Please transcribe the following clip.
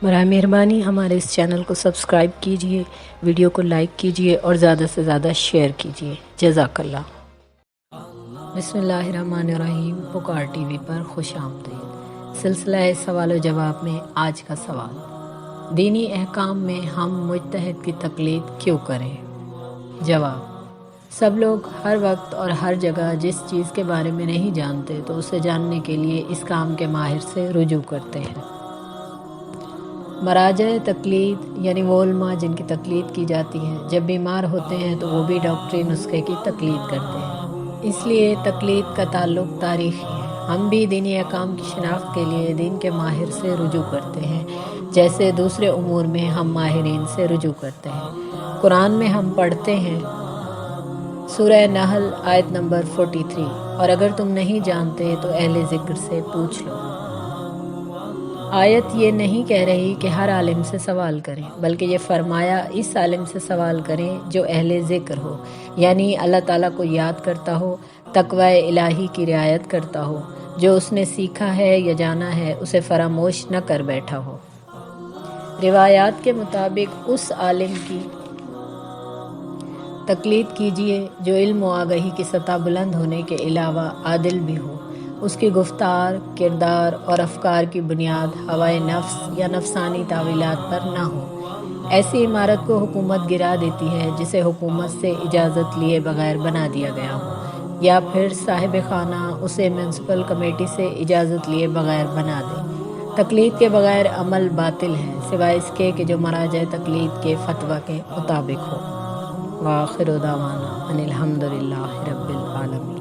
برائے مہربانی ہمارے اس چینل کو سبسکرائب کیجئے، ویڈیو کو لائک کیجئے اور زیادہ سے زیادہ شیئر کیجئے۔ جزاک اللہ۔ بسم اللہ الرحمن الرحیم۔ پکار ٹی وی پر خوش آمدید۔ سلسلہ سوال و جواب میں آج کا سوال: دینی احکام میں ہم مجتہد کی تقلید کیوں کریں؟ جواب: سب لوگ ہر وقت اور ہر جگہ جس چیز کے بارے میں نہیں جانتے تو اسے جاننے کے لیے اس کام کے ماہر سے رجوع کرتے ہیں۔ مراجع تقلید یعنی وہ علماء جن کی تقلید کی جاتی ہے، جب بیمار ہوتے ہیں تو وہ بھی ڈاکٹری نسخے کی تقلید کرتے ہیں۔ اس لیے تقلید کا تعلق تاریخی ہے۔ ہم بھی دینی احکام کی شناخت کے لیے دین کے ماہر سے رجوع کرتے ہیں، جیسے دوسرے امور میں ہم ماہرین سے رجوع کرتے ہیں۔ قرآن میں ہم پڑھتے ہیں سورہ نحل آیت نمبر 43، اور اگر تم نہیں جانتے تو اہل ذکر سے پوچھ لو۔ آیت یہ نہیں کہہ رہی کہ ہر عالم سے سوال کریں، بلکہ یہ فرمایا اس عالم سے سوال کریں جو اہل ذکر ہو، یعنی اللہ تعالیٰ کو یاد کرتا ہو، تقوی الہی کی رعایت کرتا ہو، جو اس نے سیکھا ہے یا جانا ہے اسے فراموش نہ کر بیٹھا ہو۔ روایات کے مطابق اس عالم کی تقلید کیجیے جو علم و آگہی کی سطح بلند ہونے کے علاوہ عادل بھی ہو۔ اس کی گفتار، کردار اور افکار کی بنیاد ہوائے نفس یا نفسانی تعویلات پر نہ ہو۔ ایسی عمارت کو حکومت گرا دیتی ہے جسے حکومت سے اجازت لیے بغیر بنا دیا گیا ہو، یا پھر صاحب خانہ اسے میونسپل کمیٹی سے اجازت لیے بغیر بنا دے۔ تقلید کے بغیر عمل باطل ہے، سوائے اس کے کہ جو مراجع تقلید کے فتویٰ کے مطابق ہو۔ وآخر دعوانا ان الحمد للہ رب العالمین۔